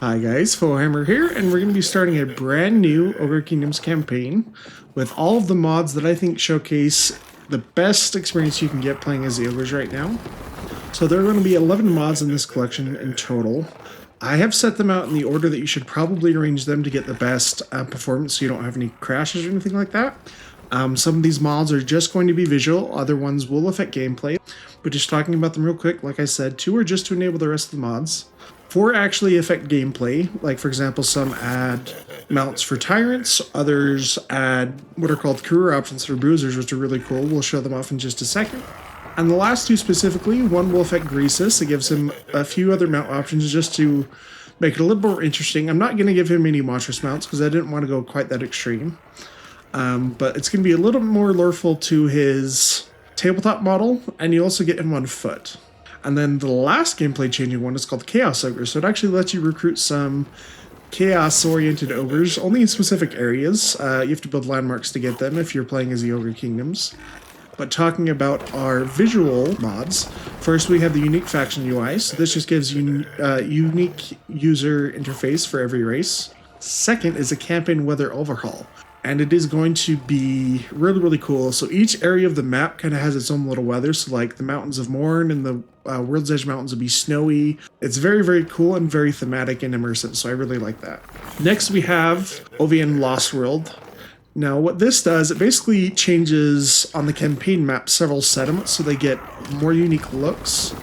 Hi guys, Warhammer here, and we're going to be starting a brand new Ogre Kingdoms campaign with all of the mods that I think showcase the best experience you can get playing as the Ogres right now. So there are going to be 11 mods in this collection in total. I have set them out in the order that you should probably arrange them to get the best performance so you don't have any crashes or anything like that. Some of these mods are just going to be visual, other ones will affect gameplay, but just talking about them real quick, like I said, 2 are just to enable the rest of the mods. 4 actually affect gameplay, like for example some add mounts for tyrants, others add what are called career options for bruisers, which are really cool. We'll show them off in just a second. And the last 2 specifically, one will affect Greasus. It gives him a few other mount options just to make it a little more interesting. I'm not going to give him any monstrous mounts because I didn't want to go quite that extreme. But it's going to be a little more lureful to his tabletop model, and you also get him on foot. And then the last gameplay changing one is called Chaos Ogre, so it actually lets you recruit some chaos-oriented ogres, only in specific areas. You have to build landmarks to get them if you're playing as the Ogre Kingdoms. But talking about our visual mods, first we have the unique faction UI, so this just gives you unique user interface for every race. Second is a campaign weather overhaul, and it is going to be really, really cool. So each area of the map kind of has its own little weather, so like the Mountains of Morn and the World's Edge Mountains will be snowy. It's very, very cool and very thematic and immersive, so I really like that. Next we have Ovian Lost World. Now what this does, it basically changes on the campaign map several settlements so they get more unique looks.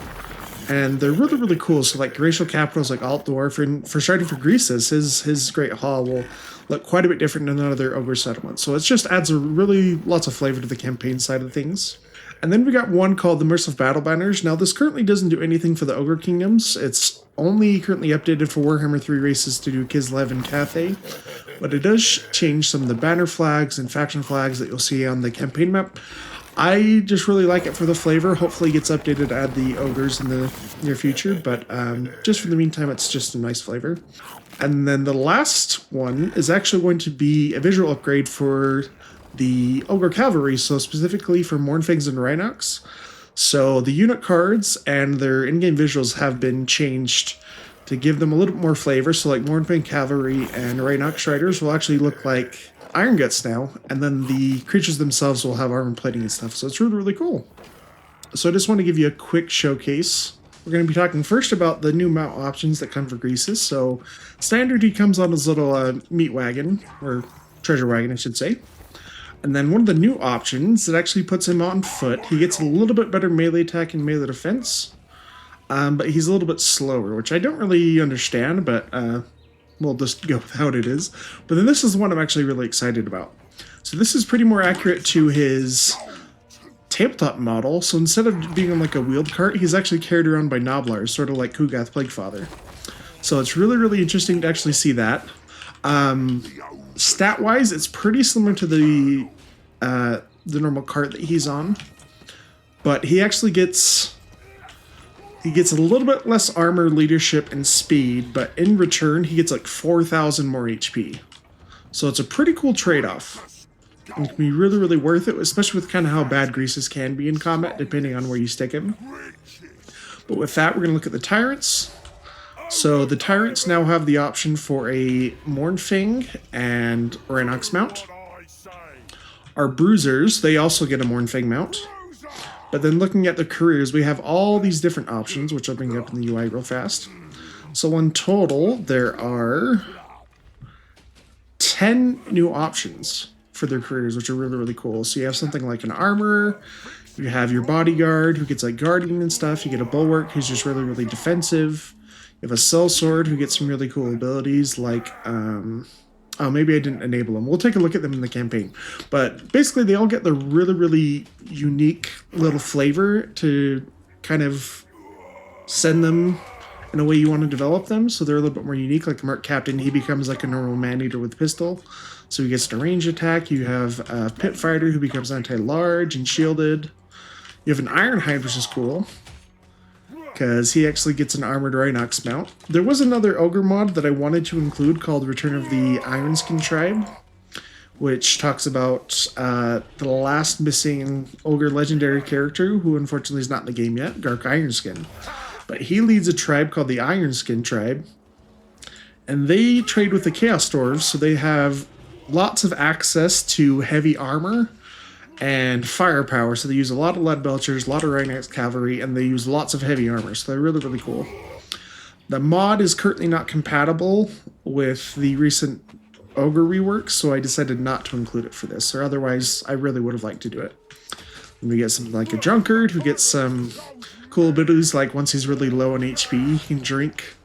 And they're really, really cool. So like racial capitals like Altdorf, for starting for Greasus, his Great Hall will look quite a bit different than other Ogre settlements. So it just adds a really lots of flavor to the campaign side of things. And then we got one called the Merciful Battle Banners. Now this currently doesn't do anything for the Ogre Kingdoms. It's only currently updated for Warhammer 3 races to do Kislev and Cathay. But it does change some of the banner flags and faction flags that you'll see on the campaign map. I just really like it for the flavor. Hopefully it gets updated to add the ogres in the near future, but just for the meantime, it's just a nice flavor. And then the last one is actually going to be a visual upgrade for the Ogre Cavalry, so specifically for Mournfangs and Rhinox. So the unit cards and their in-game visuals have been changed to give them a little bit more flavor. So like Mournfang Cavalry and Rhinox Riders will actually look like Iron Guts now, and then the creatures themselves will have armor plating and stuff, so it's really, really cool. So I just want to give you a quick showcase. We're going to be talking first about the new mount options that come for Greasus. So standard, he comes on his little meat wagon, or treasure wagon I should say. And then one of the new options that actually puts him on foot, he gets a little bit better melee attack and melee defense, but he's a little bit slower, which I don't really understand, but we'll just go with how it is. But then this is one I'm actually really excited about. So this is pretty more accurate to his tabletop model. So instead of being on like a wheeled cart, he's actually carried around by Noblars, sort of like Kugath Plaguefather. So it's really, really interesting to actually see that. Stat-wise, it's pretty similar to the normal cart that he's on, but he actually gets a little bit less armor, leadership, and speed, but in return, he gets like 4,000 more HP. So it's a pretty cool trade-off. And it can be really, really worth it, especially with kind of how bad Greasus can be in combat, depending on where you stick him. But with that, we're going to look at the Tyrants. So the Tyrants now have the option for a Mournfang and Rhinox mount. Our Bruisers, they also get a Mournfang mount. But then looking at the careers, we have all these different options, which I'll bring up in the UI real fast. So in total, there are 10 new options for their careers, which are really, really cool. So you have something like an armorer, you have your bodyguard, who gets like guarding and stuff, you get a bulwark, who's just really, really defensive. You have a sellsword, who gets some really cool abilities like, oh, maybe I didn't enable them. We'll take a look at them in the campaign. But basically, they all get the really, really unique little flavor to kind of send them in a way you want to develop them. So they're a little bit more unique. Like the Merc Captain, he becomes like a normal man-eater with pistol. So he gets a range attack. You have a Pit Fighter, who becomes anti-large and shielded. You have an Ironhide, which is cool, because he actually gets an armored Rhinox mount. There was another Ogre mod that I wanted to include called Return of the Ironskin Tribe, which talks about the last missing Ogre legendary character, who unfortunately is not in the game yet, Gark Ironskin. But he leads a tribe called the Ironskin Tribe, And they trade with the Chaos Dwarves, so they have lots of access to heavy armor and firepower. So they use a lot of lead belchers, a lot of Rhinox cavalry, and they use lots of heavy armor. So they're really, really cool. The mod is currently not compatible with the recent Ogre rework, so I decided not to include it for this, or otherwise I really would have liked to do it. And we get something like a drunkard who gets some cool abilities, like once he's really low on HP, he can drink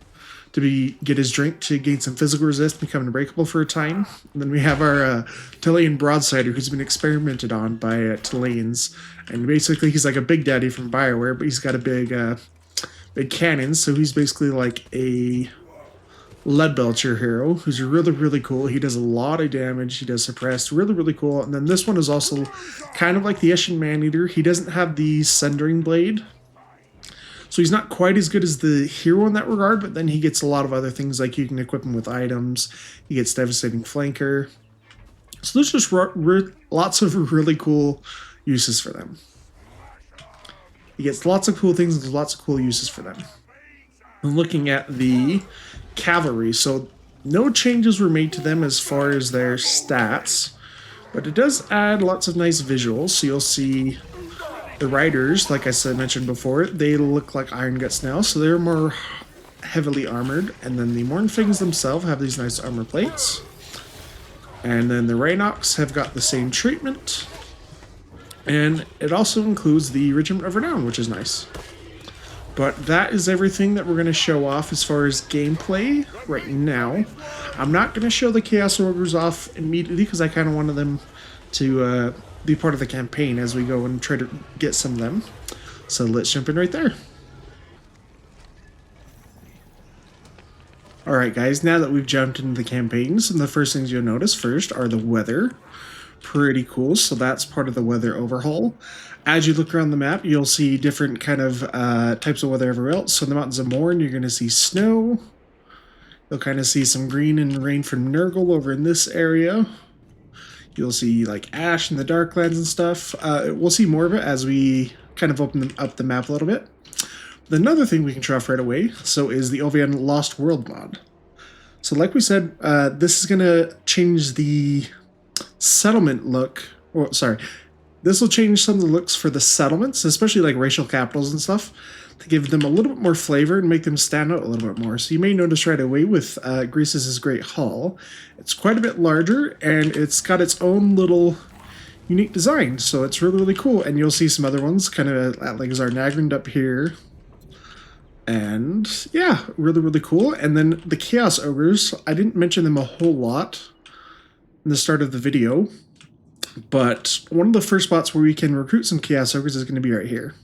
get his drink to gain some physical resist, become unbreakable for a time. And then we have our Talian Broadsider, who's been experimented on by Talians, and basically he's like a big daddy from BioWare, but he's got a big cannon, so he's basically like a lead belcher hero who's really, really cool. He does a lot of damage. He does suppressed, really, really cool. And then this one is also kind of like the Eshin Maneater. He doesn't have the Sundering Blade, so he's not quite as good as the hero in that regard, but then he gets a lot of other things, like you can equip him with items. He gets Devastating Flanker. So there's just lots of really cool uses for them. He gets lots of cool things and there's lots of cool uses for them. I'm looking at the cavalry, so no changes were made to them as far as their stats, but it does add lots of nice visuals. So you'll see the riders, like I said, mentioned before, they look like Iron Guts now, so they're more heavily armored. And then the Mornfings themselves have these nice armor plates. And then the Rhinox have got the same treatment. And it also includes the Regiment of Renown, which is nice. But that is everything that we're going to show off as far as gameplay right now. I'm not going to show the Chaos Ogres off immediately because I kind of wanted them to be part of the campaign as we go and try to get some of them. So let's jump in right there. Alright guys, now that we've jumped into the campaign, some of the first things you'll notice first are the weather. Pretty cool, so that's part of the weather overhaul. As you look around the map, you'll see different kind of types of weather everywhere else. So in the Mountains of Morn, you're going to see snow. You'll kind of see some green and rain from Nurgle over in this area. You'll see like ash in the Darklands and stuff. We'll see more of it as we kind of open up the map a little bit. Another thing we can show off right away, so is the Ovian Lost World mod. So like we said, this is going to change the settlement look. Or sorry, this will change some of the looks for the settlements, especially like racial capitals and stuff, to give them a little bit more flavor and make them stand out a little bit more. So you may notice right away with Greasus' Great Hall, it's quite a bit larger and it's got its own little unique design. So it's really, really cool. And you'll see some other ones kind of like Zarnagrind up here. And yeah, really, really cool. And then the Chaos Ogres, I didn't mention them a whole lot in the start of the video, but one of the first spots where we can recruit some Chaos Ogres is going to be right here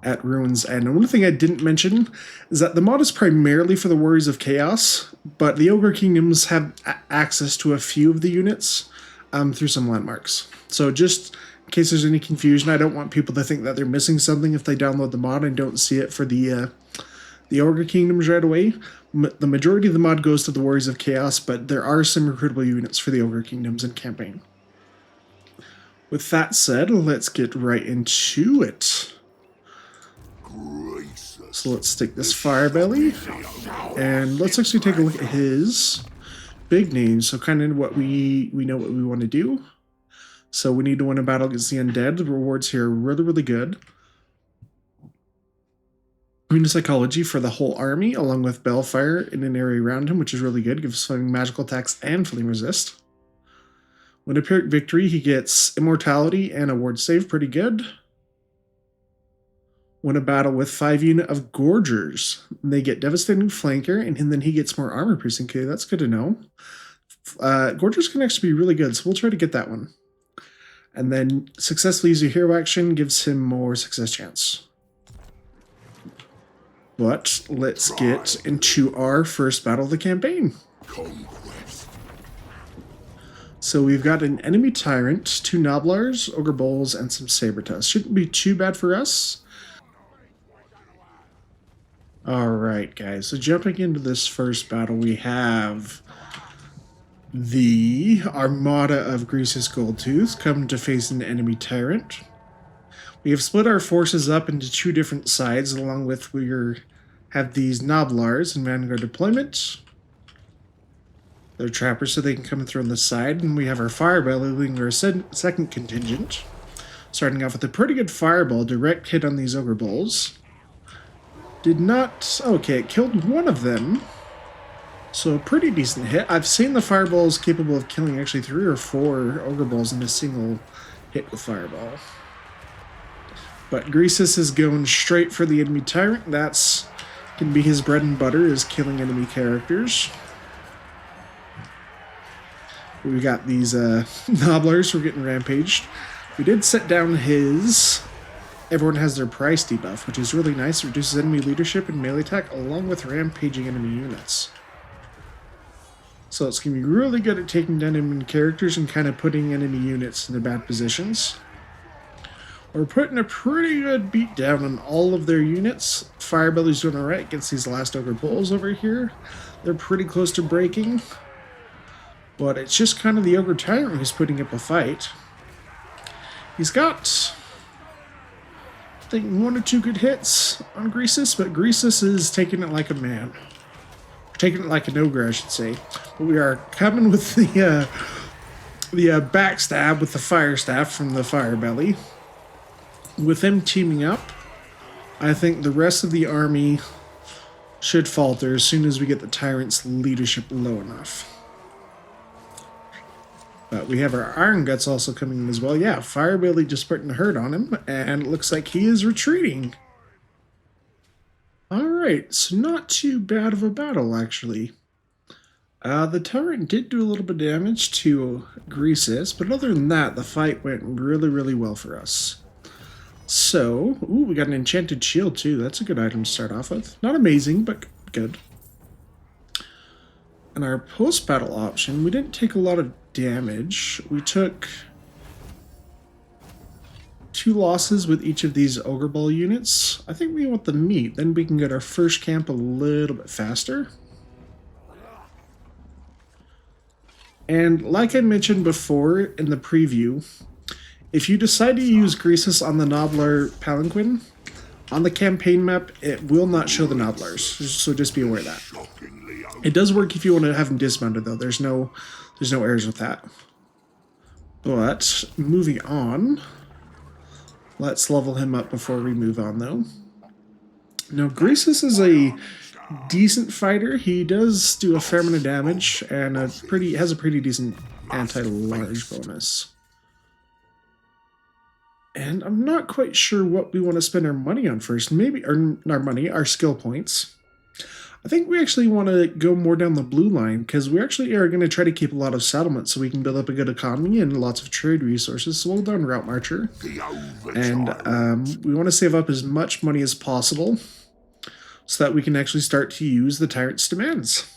at Ruins End. And one thing I didn't mention is that the mod is primarily for the Warriors of Chaos, but the Ogre Kingdoms have access to a few of the units through some landmarks. So just in case there's any confusion, I don't want people to think that they're missing something if they download the mod and don't see it for the Ogre Kingdoms right away. The majority of the mod goes to the Warriors of Chaos, but there are some recruitable units for the Ogre Kingdoms in campaign. With that said, let's get right into it. So let's take this Firebelly, and let's actually take a look at his big name. So kind of what we know what we want to do. So we need to win a battle against the undead. The rewards here are really, really good. Immune Psychology for the whole army, along with Bellfire in an area around him, which is really good. Gives flaming magical attacks and flame resist. When a Pyrrhic Victory, he gets Immortality and a Ward Save, pretty good. Win a battle with 5 unit of Gorgers. They get Devastating Flanker, and then he gets more armor piercing. Okay, that's good to know. Gorgers can actually be really good, so we'll try to get that one. And then successfully use a hero action, gives him more success chance. But let's get into our first battle of the campaign. So we've got an enemy tyrant, 2 Noblars, Ogre Bulls, and some Sabertusk. Shouldn't be too bad for us. Alright guys, so jumping into this first battle, we have the Armada of Greasus Goldtooth come to face an enemy tyrant. We have split our forces up into 2 different sides, along with we have these Noblars in Vanguard deployment. They're trappers so they can come through on the side, and we have our Firebelly leading our second contingent. Starting off with a pretty good fireball, direct hit on these Ogre Bulls. Did not... okay, it killed one of them. So a pretty decent hit. I've seen the fireballs capable of killing actually 3 or 4 Ogre Bulls in a single hit with fireball. But Greasus is going straight for the enemy tyrant. That's can be his bread and butter, is killing enemy characters. We got these Nobblers. We're getting rampaged. We did set down his... everyone has their price debuff, which is really nice. It reduces enemy leadership and melee attack along with rampaging enemy units. So it's going to be really good at taking down enemy characters and kind of putting enemy units in bad positions. We're putting a pretty good beat down on all of their units. Firebelly's doing alright against these last Ogre Bulls over here. They're pretty close to breaking. But it's just kind of the Ogre Tyrant who's putting up a fight. He's got, I think, 1 or 2 good hits on Greasus, but Greasus is taking it like a man. Taking it like an ogre, I should say. But we are coming with the backstab with the fire staff from the Firebelly. With them teaming up, I think the rest of the army should falter as soon as we get the Tyrant's leadership low enough. But we have our Iron Guts also coming in as well. Yeah, Firebelly just putting a hurt on him, and it looks like he is retreating. Alright, so not too bad of a battle, actually. The Tyrant did do a little bit of damage to Greasus, but other than that, the fight went really, really well for us. So, ooh, we got an enchanted shield too. That's a good item to start off with. Not amazing, but good. And our post-battle option, we didn't take a lot of damage. We took 2 losses with each of these Ogre Ball units. I think we want the meat. Then we can get our first camp a little bit faster. And like I mentioned before in the preview, if you decide to use Greasus on the Nobbler Palanquin, on the campaign map, it will not show the Nobblers, so just be aware of that. It does work if you want to have him dismounted, though. There's no errors with that. But, moving on, let's level him up before we move on, though. Now, Greasus is a decent fighter. He does do a fair amount of damage, and has a pretty decent anti-large bonus. And I'm not quite sure what we want to spend our money on first. Maybe, or our skill points. I think we actually want to go more down the blue line, because we actually are going to try to keep a lot of settlements so we can build up a good economy and lots of trade resources. So we'll go down Route Marcher. And we want to save up as much money as possible so that we can actually start to use the Tyrant's demands.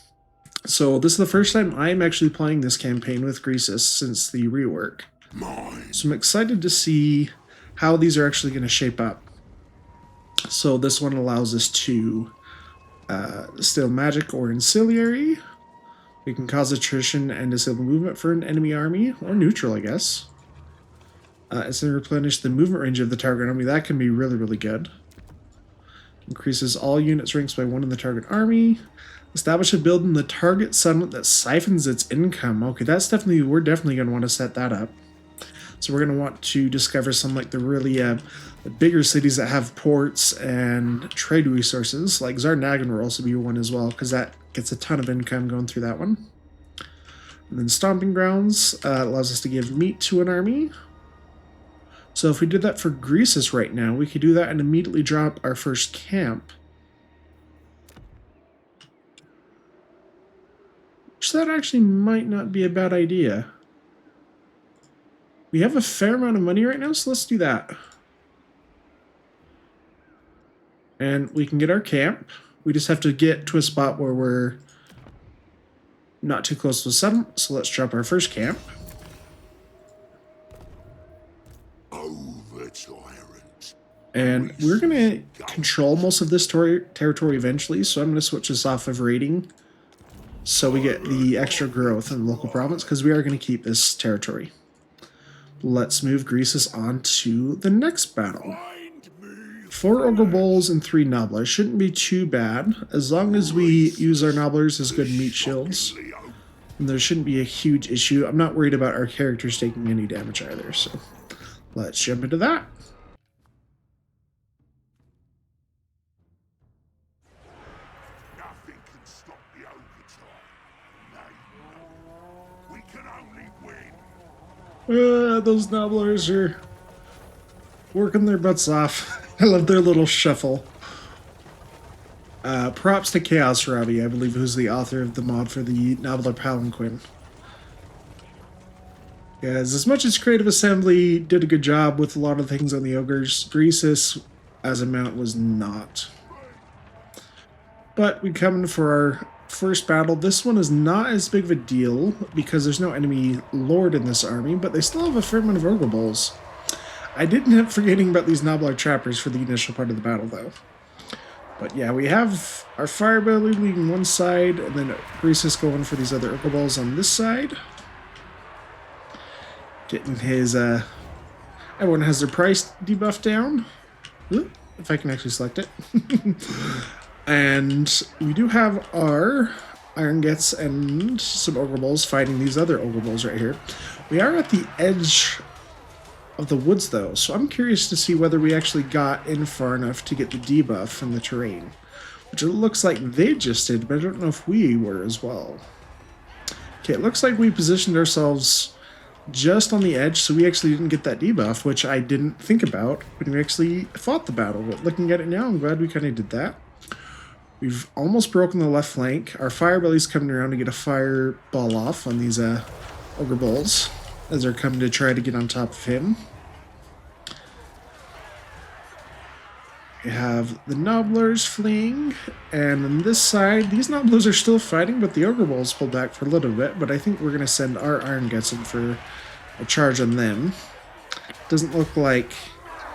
So this is the first time I'm actually playing this campaign with Greasus since the rework. So I'm excited to see how these are actually going to shape up. So this one allows us to steal magic or ancillary. We can cause attrition and disable movement for an enemy army, or neutral, I guess. It's going to replenish the movement range of the target army. That can be really, really good. Increases all units ranks by 1 in the target army. Establish a build in the target settlement that siphons its income. Okay, we're definitely going to want to set that up. So we're going to want to discover some like the really the bigger cities that have ports and trade resources. Like Zarnagan will also be one as well, because that gets a ton of income going through that one. And then Stomping Grounds allows us to give meat to an army. So if we did that for Greasus right now, we could do that and immediately drop our first camp. Which that actually might not be a bad idea. We have a fair amount of money right now, so let's do that. And we can get our camp. We just have to get to a spot where we're not too close to the settlement, so let's drop our first camp. And we're going to control most of this territory eventually, so I'm going to switch this off of raiding so we get the extra growth in the local province, because we are going to keep this territory. Let's move Greasus on to the next battle. 4 Ogre Bulls and 3 Nobblers. Shouldn't be too bad, as long as we use our Nobblers as good meat shields. And there shouldn't be a huge issue. I'm not worried about our characters taking any damage either, so let's jump into that. Nothing can stop the overtime. No. We can only win. Those nobblers are working their butts off. I love their little shuffle. Props to Chaos Robbie, I believe, who's the author of the mod for the Nobbler Palanquin. Because as much as Creative Assembly did a good job with a lot of things on the Ogres, Greasus as a mount was not. But we come in for our first battle. This one is not as big of a deal because there's no enemy lord in this army, but they still have a fair amount of Ogre Bulls. I did end up forgetting about these Nobbler Trappers for the initial part of the battle, though. But yeah, we have our Firebelly leading one side, and then Greasus going for these other Ogre Bulls on this side. Getting his, everyone has their price debuff down. Ooh, if I can actually select it. And we do have our Iron Gets and some Ogre Bulls fighting these other Ogre Bulls right here. We are at the edge of the woods though, so I'm curious to see whether we actually got in far enough to get the debuff from the terrain, which it looks like they just did, but I don't know if we were as well. Okay, it looks like we positioned ourselves just on the edge, so we actually didn't get that debuff, which I didn't think about when we actually fought the battle. But looking at it now, I'm glad we kind of did that. We've almost broken the left flank. Our Firebelly's coming around to get a fireball off on these Ogre Bulls as they're coming to try to get on top of him. We have the Nobblers fleeing, and on this side, these Nobblers are still fighting, but the Ogre Bulls pulled back for a little bit, but I think we're going to send our Iron Guts in for a charge on them. Doesn't look like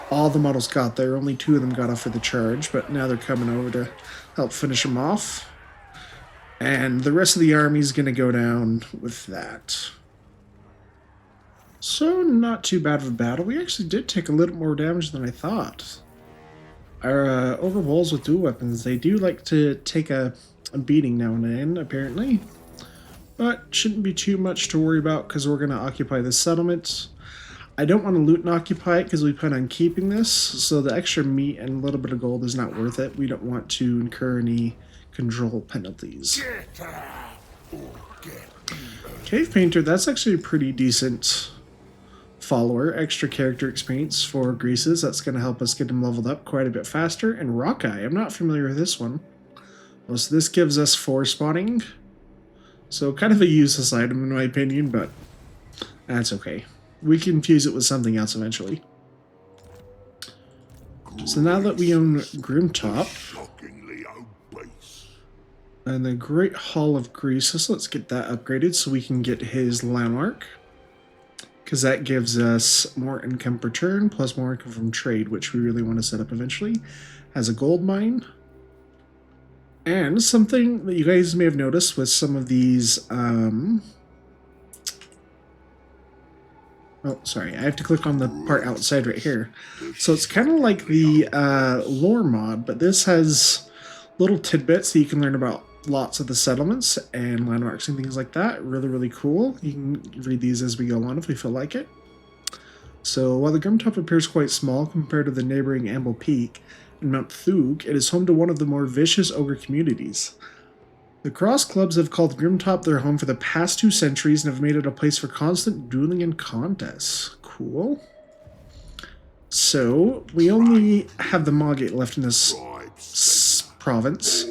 all the models got there, only 2 of them got off for the charge, but now they're coming over to help finish them off. And the rest of the army is going to go down with that. So, not too bad of a battle. We actually did take a little more damage than I thought. Our Ogre Bulls with dual weapons, they do like to take a beating now and then, apparently. But shouldn't be too much to worry about because we're going to occupy this settlement. I don't want to loot and occupy it because we plan on keeping this, so the extra meat and a little bit of gold is not worth it. We don't want to incur any control penalties. Cave Painter, that's actually a pretty decent follower. Extra character experience for Greasus. That's going to help us get him leveled up quite a bit faster. And Rockeye, I'm not familiar with this one. Well, so this gives us 4 spotting. So kind of a useless item in my opinion, but that's okay. We can fuse it with something else eventually. So now that we own Grimtop and the Great Hall of Greasus, let's get that upgraded so we can get his landmark. Because that gives us more income per turn, plus more income from trade, which we really want to set up eventually. Has a gold mine. And something that you guys may have noticed with some of these... oh, sorry, I have to click on the part outside right here. So it's kind of like the lore mod, but this has little tidbits that you can learn about lots of the settlements and landmarks and things like that. Really, really cool. You can read these as we go on if we feel like it. So while the Grimtop appears quite small compared to the neighboring Amble Peak and Mount Thug, it is home to one of the more vicious ogre communities. The Cross Clubs have called Grimtop their home for the past 2 centuries and have made it a place for constant dueling and contests. Cool. So we only have the Maugate left in this province.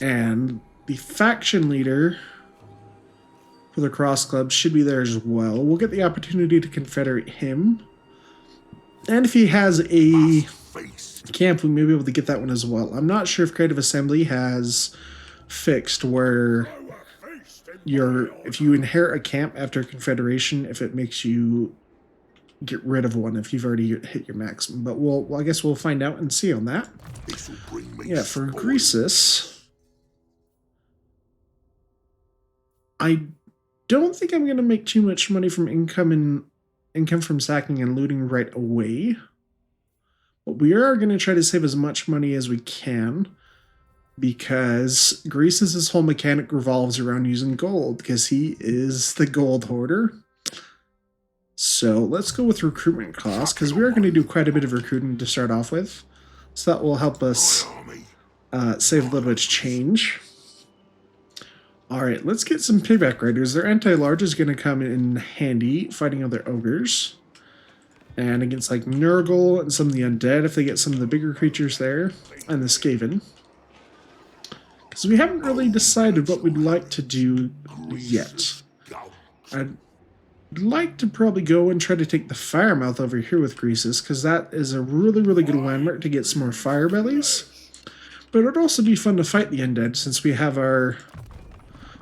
And the faction leader for the Cross Club should be there as well. We'll get the opportunity to confederate him. And if he has a camp, we may be able to get that one as well. I'm not sure if Creative Assembly has fixed where if you inherit a camp after Confederation, if it makes you get rid of one if you've already hit your maximum. But I guess we'll find out and see on that. Yeah, for Greasus... I don't think I'm going to make too much money from income from sacking and looting right away. But we are going to try to save as much money as we can. because Greasus' whole mechanic revolves around using gold, because he is the gold hoarder. So let's go with recruitment costs, because we are going to do quite a bit of recruiting to start off with. So that will help us save a little bit of change. Alright, let's get some payback riders. Their anti-large is going to come in handy fighting other ogres. And against like Nurgle and some of the undead, if they get some of the bigger creatures there, and the Skaven. Because we haven't really decided what we'd like to do yet. I'd like to probably go and try to take the Firemouth over here with Greasus, because that is a really, really good landmark to get some more fire bellies. But it would also be fun to fight the undead, since we have our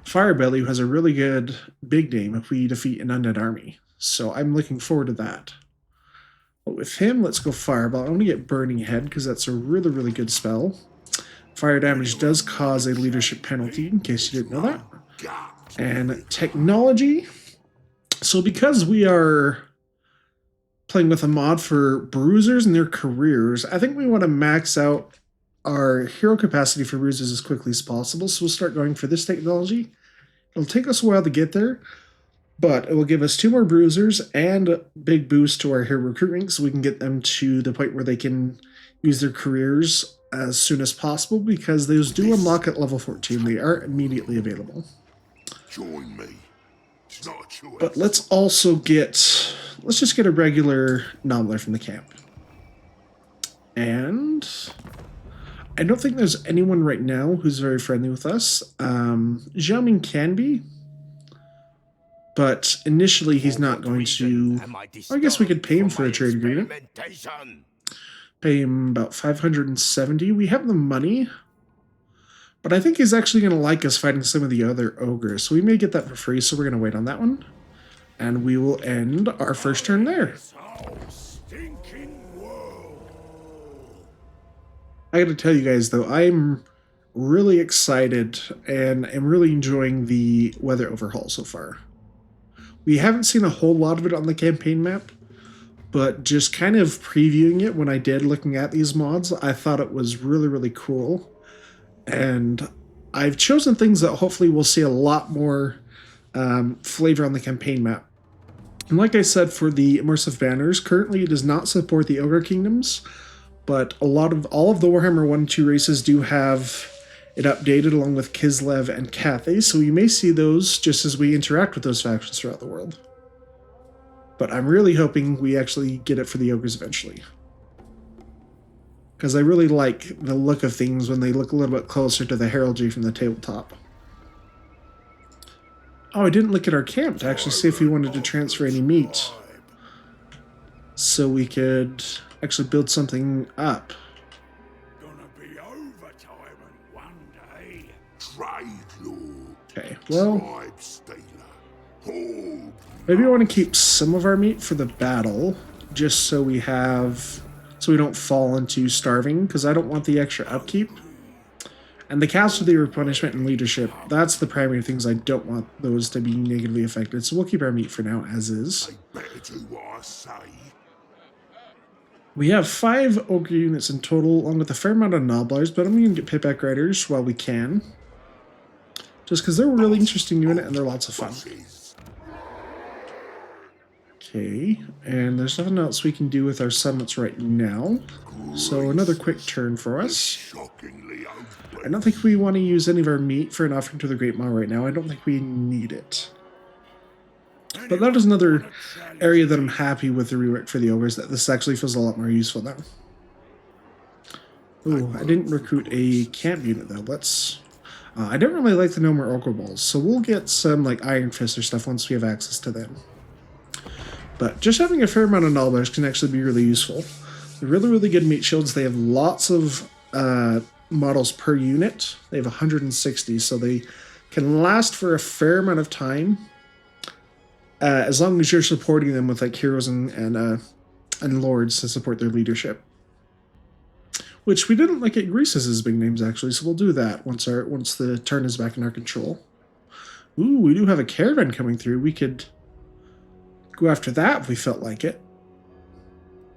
Firebelly, who has a really good big name if we defeat an undead army. So I'm looking forward to that. But with him, let's go Fireball. I'm going to get Burning Head, because that's a really, really good spell. Fire damage does cause a leadership penalty, in case you didn't know that. And technology. So because we are playing with a mod for bruisers and their careers, I think we want to max out our hero capacity for bruisers as quickly as possible. So we'll start going for this technology. It'll take us a while to get there, but it will give us 2 more bruisers and a big boost to our hero recruitment, so we can get them to the point where they can use their careers as soon as possible, because those do unlock at level 14. They are immediately available. Join me. It's not a choice. But let's also let's just get a regular nobbler from the camp. And I don't think there's anyone right now who's very friendly with us. Xiaoming can be, but initially he's not going to. I guess we could pay him for a trade agreement. Pay him about 570. We have the money, but I think he's actually going to like us fighting some of the other ogres, so we may get that for free, so we're going to wait on that one. And we will end our first turn there. I gotta tell you guys, though, I'm really excited and am really enjoying the weather overhaul so far. We haven't seen a whole lot of it on the campaign map, but just kind of previewing it when I did, looking at these mods, I thought it was really, really cool. And I've chosen things that hopefully we'll see a lot more flavor on the campaign map. And like I said, for the immersive banners, currently it does not support the Ogre Kingdoms, but all of the Warhammer 1 and 2 races do have it updated along with Kislev and Cathay, so you may see those just as we interact with those factions throughout the world. But I'm really hoping we actually get it for the Ogres eventually, because I really like the look of things when they look a little bit closer to the heraldry from the tabletop. Oh, I didn't look at our camp to actually see if we wanted to transfer any meat, so we could actually build something up. Gonna be overtime in one day. Trade lord. Okay, well, Tribe stealer. Hold. maybe I want to keep some of our meat for the battle, just so we don't fall into starving, because I don't want the extra upkeep. And the casualty replenishment and leadership, that's the primary things I don't want those to be negatively affected, so we'll keep our meat for now as is. They better do what I say. We have 5 Ogre units in total, along with a fair amount of Nobblers, but I'm going to get Payback Riders while we can. Just because they're a really interesting unit and they're lots of fun. Okay, and there's nothing else we can do with our settlements right now. So another quick turn for us. Shockingly open. I don't think we want to use any of our meat for an offering to the Great Maw right now. I don't think we need it. But that is another area that I'm happy with the rework for the ogres, that this actually feels a lot more useful now. Ooh, I didn't recruit a camp unit though. I don't really like the No More Ogre Balls, so we'll get some like Iron Fist or stuff once we have access to them. But just having a fair amount of Nobblers can actually be really useful. They're really, really good meat shields. They have lots of models per unit. They have 160, so they can last for a fair amount of time. As long as you're supporting them with like heroes and lords to support their leadership, which we didn't look at Greasus' big names actually, so we'll do that once the turn is back in our control. Ooh, we do have a caravan coming through. We could go after that if we felt like it.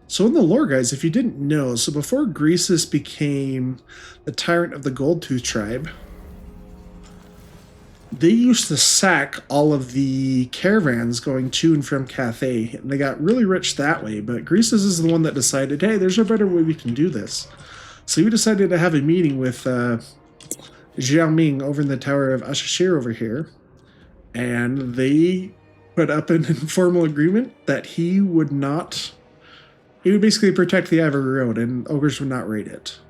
So in the lore, guys, if you didn't know, so before Greasus became the tyrant of the Goldtooth tribe, they used to sack all of the caravans going to and from Cathay, and they got really rich that way. But Greasus is the one that decided, hey, there's a better way we can do this. So he decided to have a meeting with Jiao Ming over in the Tower of Ashashir over here, and they put up an informal agreement that he would basically protect the Ivory Road, and ogres would not raid it.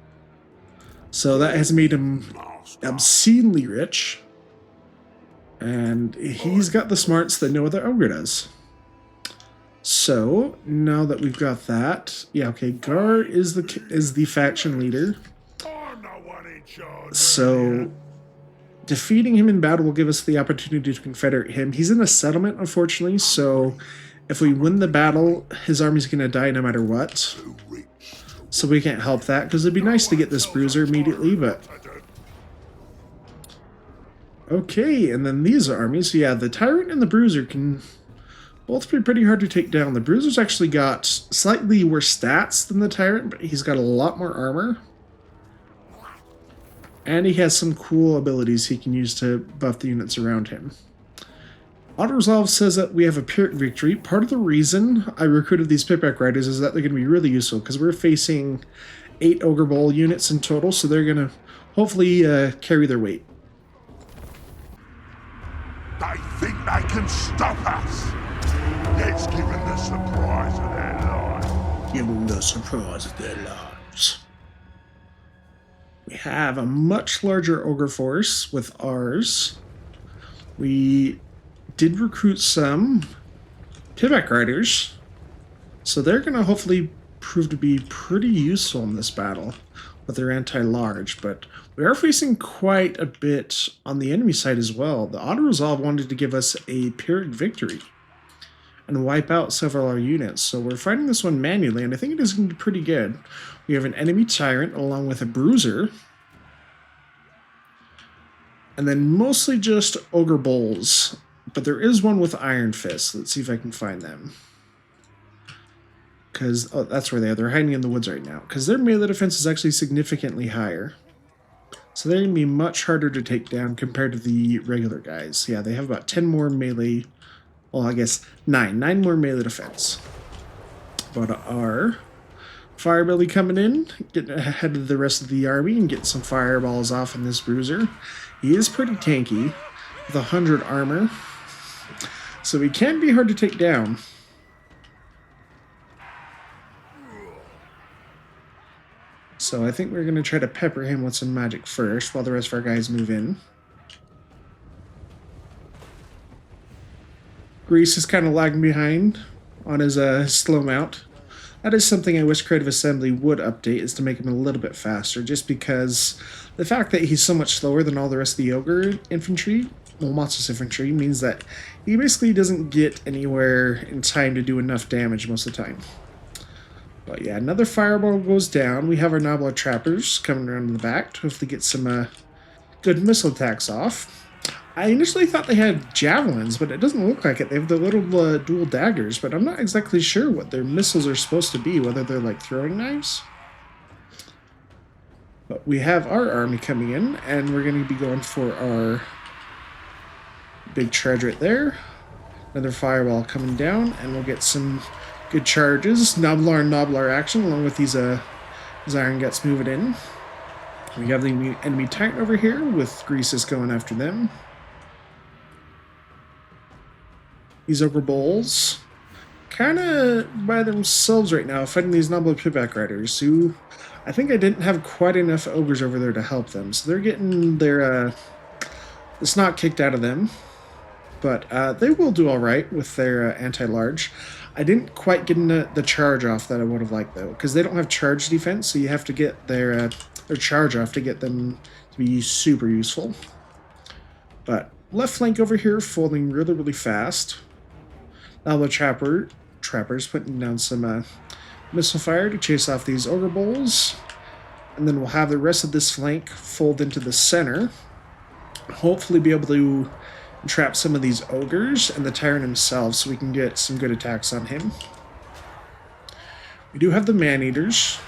So that has made him obscenely rich. And he's got the smarts that no other ogre does. So now that we've got that, yeah, okay, Gar is the faction leader. So defeating him in battle will give us the opportunity to confederate him. He's in a settlement, unfortunately, so if we win the battle, his army's going to die no matter what. So we can't help that, because it'd be nice to get this Bruiser immediately, but... Okay, and then these armies, yeah, the Tyrant and the Bruiser can both be pretty hard to take down. The Bruiser's actually got slightly worse stats than the Tyrant, but he's got a lot more armor. And he has some cool abilities he can use to buff the units around him. Auto-Resolve says that we have a Pyrrhic victory. Part of the reason I recruited these Pitback Riders is that they're going to be really useful, because we're facing 8 Ogre Bowl units in total, so they're going to hopefully carry their weight. They think they can stop us. Let's give them the surprise of their life. Give them the surprise of their lives. We have a much larger Ogre force with ours. We did recruit some Pitback Riders, so they're going to hopefully prove to be pretty useful in this battle with their anti-large, but we are facing quite a bit on the enemy side as well. The Auto-Resolve wanted to give us a Pyrrhic victory and wipe out several of our units, so we're fighting this one manually, and I think it is going to be pretty good. We have an enemy Tyrant along with a Bruiser, and then mostly just Ogre Bowls, but there is one with Iron Fist. Let's see if I can find them. Because, oh, that's where they are. They're hiding in the woods right now. Because their melee defense is actually significantly higher. So they're going to be much harder to take down compared to the regular guys. Yeah, they have about 10 more melee. Well, I guess 9. 9 more melee defense. But our Firebelly coming in, getting ahead of the rest of the army and getting some fireballs off on this Bruiser. He is pretty tanky with 100 armor. So he can be hard to take down. So I think we're going to try to pepper him with some magic first while the rest of our guys move in. Grease is kind of lagging behind on his slow mount. That is something I wish Creative Assembly would update, is to make him a little bit faster, just because the fact that he's so much slower than all the rest of the Ogre infantry, well, Monstrous infantry, means that he basically doesn't get anywhere in time to do enough damage most of the time. But yeah, another fireball goes down. We have our Noblar Trappers coming around in the back to hopefully get some good missile attacks off. I initially thought they had javelins, but it doesn't look like it. They have the little dual daggers, but I'm not exactly sure what their missiles are supposed to be, whether they're like throwing knives. But we have our army coming in, and we're going to be going for our big charge right there. Another fireball coming down, and we'll get some good charges. Noblar and Noblar action, along with these Iron Guts moving in. We have the enemy Titan over here, with Greasus going after them. These Ogre Bowls, kind of by themselves right now, fighting these Noblar Pitback Riders, who I think I didn't have quite enough Ogres over there to help them. So they're getting their the snot kicked out of them. But they will do alright with their anti-large. I didn't quite get the charge off that I would have liked, though, because they don't have charge defense, so you have to get their charge off to get them to be super useful. But left flank over here folding really, really fast. Now the Trappers putting down some missile fire to chase off these Ogre Bowls. And then we'll have the rest of this flank fold into the center. Hopefully be able to trap some of these Ogres and the Tyrant himself so we can get some good attacks on him. We do have the man-eaters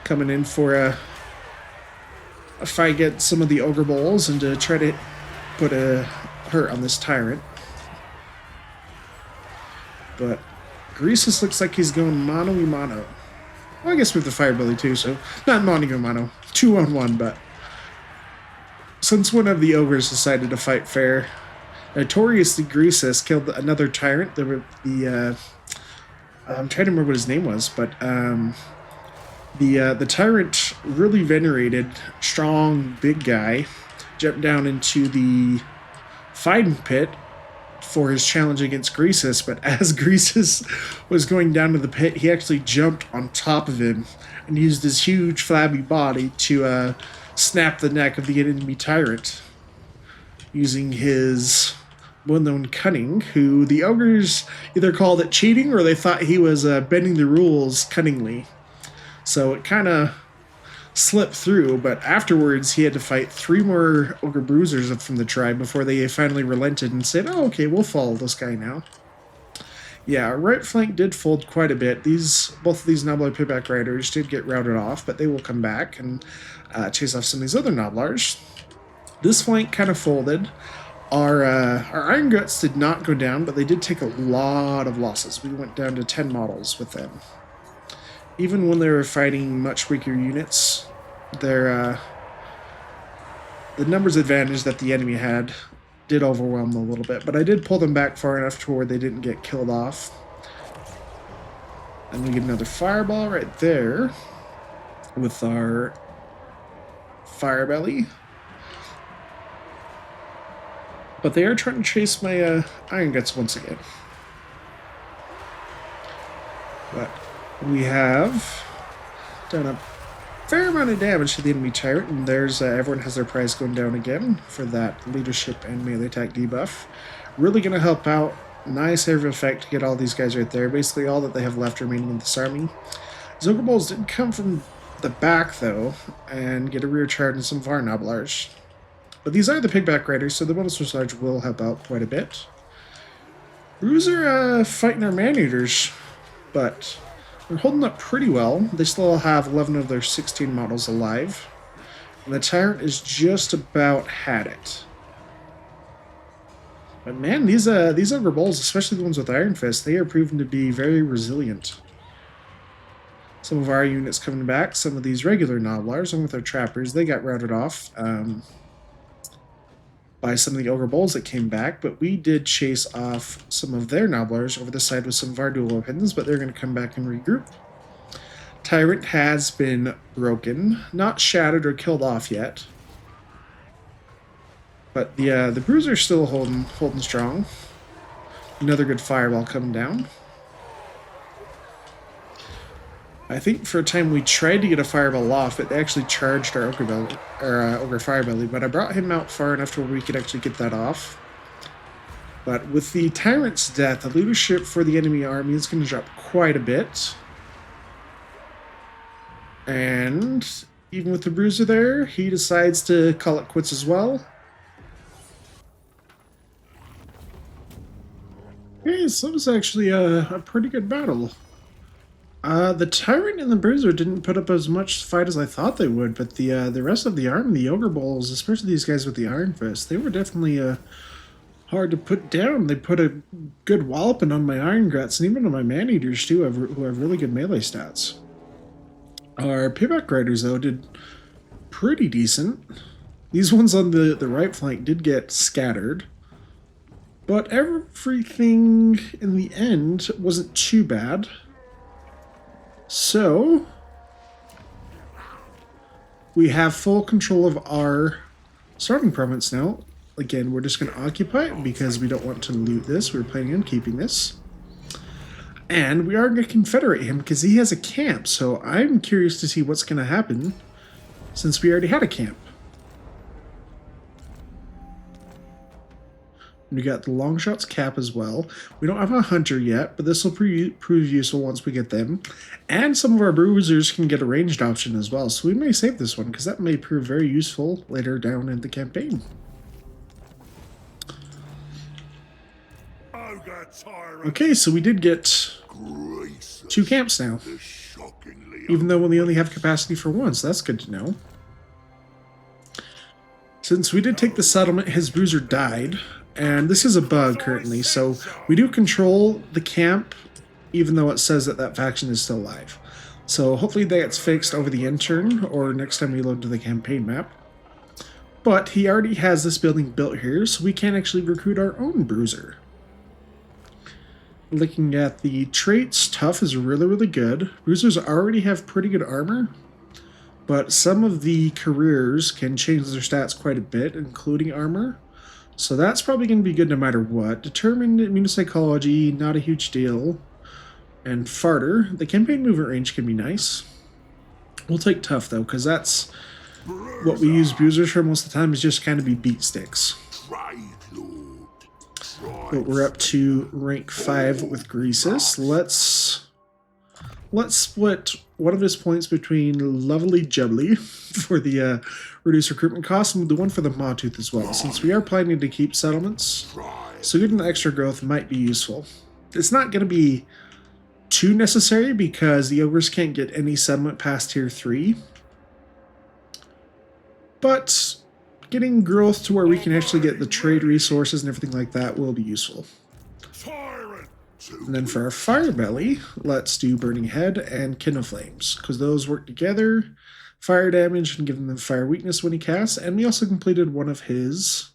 coming in for a fight against some of the ogre bowls and to try to put a hurt on this tyrant. But Greasus looks like he's going mano-y-mano. Well, I guess with the fire belly too, so not mano-y-mano. 2-on-1, but since one of the ogres decided to fight fair, notoriously Greasus killed another tyrant. There were I'm trying to remember what his name was, but the tyrant really venerated strong big guy, jumped down into the fighting pit for his challenge against Greasus, but as Greasus was going down to the pit, he actually jumped on top of him and used his huge flabby body to snap the neck of the enemy tyrant using his well-known cunning, who the ogres either called it cheating or they thought he was bending the rules cunningly. So it kind of slipped through, but afterwards he had to fight 3 more Ogre Bruisers from the tribe before they finally relented and said, oh, okay, we'll follow this guy now. Yeah, our right flank did fold quite a bit. Both of these Nobblar Payback Riders did get routed off, but they will come back and chase off some of these other Nobblars. This flank kind of folded. Our Iron Guts did not go down, but they did take a lot of losses. We went down to 10 models with them. Even when they were fighting much weaker units, the numbers advantage that the enemy had did overwhelm them a little bit, but I did pull them back far enough to where they didn't get killed off. And we get another fireball right there with our fire belly. But they are trying to chase my Iron Guts once again. But we have done a fair amount of damage to the enemy tyrant, and there's everyone has their prize going down again for that leadership and melee attack debuff. Really going to help out. Nice area of effect to get all these guys right there. Basically all that they have left remaining in this army. Ogre Bowls did come from the back though, and get a rear charge in some of our Nobblars. But these are the Pigback Riders, so the bonus charge will help out quite a bit. Bruiser fighting our man-eaters, but they're holding up pretty well. They still have 11 of their 16 models alive. And the Tyrant is just about had it. But man, these Ogre Bowls, especially the ones with Iron Fist, they are proven to be very resilient. Some of our units coming back, some of these regular Nobblars, and with our Trappers, they got routed off by some of the Ogre Bowls that came back, but we did chase off some of their Nobblars over the side with some of our dual weapons, but they're going to come back and regroup. Tyrant has been broken, not shattered or killed off yet, but the Bruiser's still holding strong. Another good fireball coming down. I think for a time we tried to get a fireball off, but they actually charged our Ogre Firebelly, but I brought him out far enough to where we could actually get that off. But with the Tyrant's death, the leadership for the enemy army is going to drop quite a bit. And even with the Bruiser there, he decides to call it quits as well. Okay, so it was actually a pretty good battle. The Tyrant and the Bruiser didn't put up as much fight as I thought they would, but the rest of the army, the Ogre Bowls, especially these guys with the Iron Fist, they were definitely hard to put down. They put a good walloping on my Iron Guts, and even on my Man-Eaters too, who have really good melee stats. Our Payback Riders, though, did pretty decent. These ones on the right flank did get scattered, but everything in the end wasn't too bad. So, we have full control of our starting province now. Again, we're just going to occupy it because we don't want to loot this. We're planning on keeping this. And we are going to confederate him because he has a camp. So I'm curious to see what's going to happen since we already had a camp. We got the Longshot's cap as well. We don't have a Hunter yet, but this will prove useful once we get them. And some of our Bruisers can get a ranged option as well, so we may save this one, because that may prove very useful later down in the campaign. Okay, so we did get 2 camps now. Even though we only have capacity for 1, so that's good to know. Since we did take the settlement, his Bruiser died. And this is a bug currently, so we do control the camp, even though it says that that faction is still alive. So hopefully that gets fixed over the end turn, or next time we load to the campaign map. But he already has this building built here, so we can actually recruit our own Bruiser. Looking at the traits, Tough is really, really good. Bruisers already have pretty good armor, but some of the careers can change their stats quite a bit, including armor. So that's probably going to be good no matter what. Determined immunopsychology, not a huge deal. And Farter, the campaign movement range can be nice. We'll take Tough though, because that's what we use Bruisers for most of the time, is just kind of be beat sticks. But we're up to rank 5 with Greasus. Let's split one of his points between Lovely Jubbly for the reduced recruitment cost, and we'll do one for the Mawtooth as well, since we are planning to keep settlements. So getting the extra growth might be useful. It's not going to be too necessary because the Ogres can't get any settlement past tier 3. But getting growth to where we can actually get the trade resources and everything like that will be useful. And then for our Fire Belly, let's do Burning Head and Kindle Flames, because those work together. Fire damage and giving them fire weakness when he casts, and we also completed one of his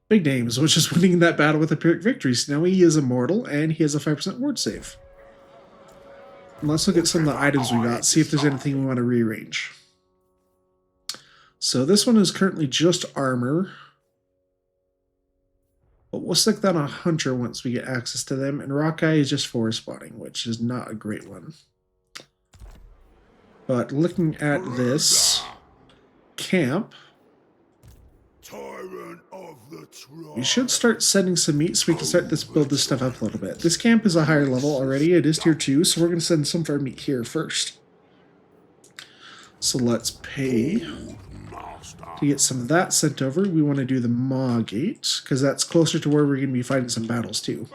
big names, which is winning that battle with a Pyrrhic victory. So now he is immortal, and he has a 5% ward save. And let's look at some of the items we got, see if there's anything we want to rearrange. So this one is currently just armor, but we'll stick that on Hunter once we get access to them, and Rockeye is just forest spotting, which is not a great one. But looking at this camp, we should start sending some meat so we can start build this stuff up a little bit. This camp is a higher level already. It is tier 2, so we're going to send some of our meat here first. So let's pay to get some of that sent over. We want to do the Maw Gate, because that's closer to where we're going to be fighting some battles too.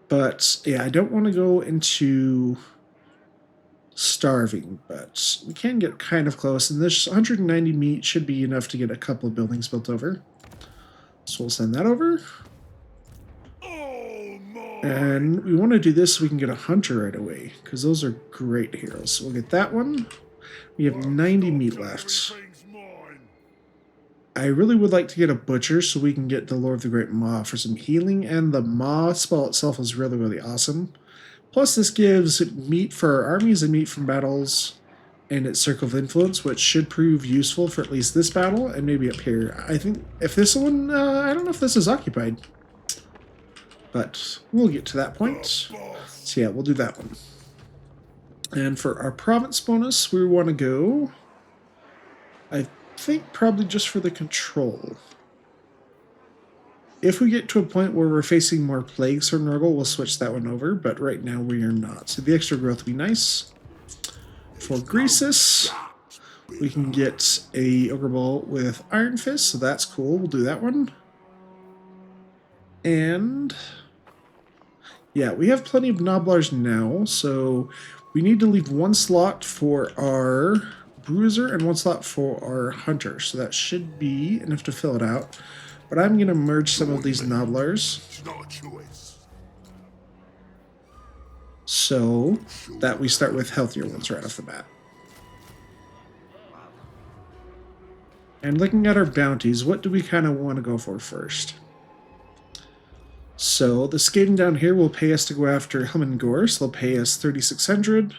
But yeah, I don't want to go into starving, but we can get kind of close, and this 190 meat should be enough to get a couple of buildings built over. So we'll send that over. And we want to do this so we can get a hunter right away, because those are great heroes. So we'll get that one. We have 90 meat left. I really would like to get a butcher so we can get the Lord of the Great Maw for some healing, and the Maw spell itself is really, really awesome. Plus this gives meat for our armies and meat from battles and its circle of influence, which should prove useful for at least this battle and maybe up here. I think if this one, I don't know if this is occupied, but we'll get to that point. So yeah, we'll do that one. And for our province bonus, we want to go, I think probably just for the control. If we get to a point where we're facing more plagues from Nurgle, we'll switch that one over, but right now we are not. So the extra growth will be nice. For Greasus, we can get a Ogre Ball with Iron Fist, so that's cool. We'll do that one. And yeah, we have plenty of Noblars now, so we need to leave one slot for our Bruiser and one slot for our Hunter, so that should be enough to fill it out. But I'm going to merge some of these Noblars so that we start with healthier ones right off the bat. And looking at our bounties, what do we kind of want to go for first? So the skating down here will pay us to go after Helm Gore, so they'll pay us 3,600.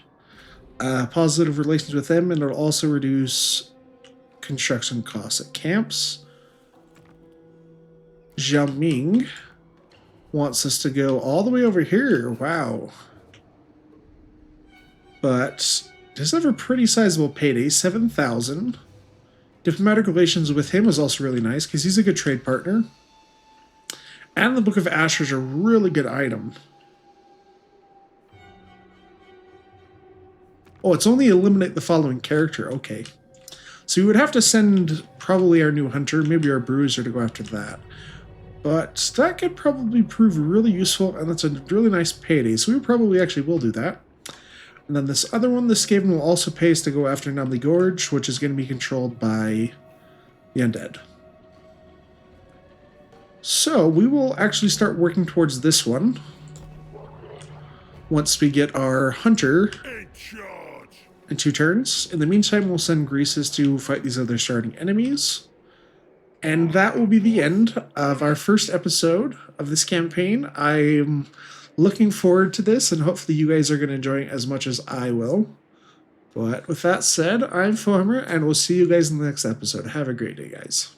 Positive relations with them, and it'll also reduce construction costs at camps. Xiaoming wants us to go all the way over here. Wow. But does have a pretty sizable payday, 7,000. Diplomatic relations with him is also really nice because he's a good trade partner. And the Book of Asher is a really good item. Oh, it's only eliminate the following character. Okay. So we would have to send probably our new hunter, maybe our Bruiser, to go after that. But that could probably prove really useful, and that's a really nice payday, so we probably actually will do that. And then this other one, this Skaven will also pay us to go after Numbly Gorge, which is going to be controlled by the Undead. So we will actually start working towards this one once we get our Hunter in 2 turns. In the meantime, we'll send Greasus to fight these other starting enemies. And that will be the end of our first episode of this campaign. I'm looking forward to this, and hopefully you guys are going to enjoy it as much as I will. But with that said, I'm Warhammer, and we'll see you guys in the next episode. Have a great day, guys.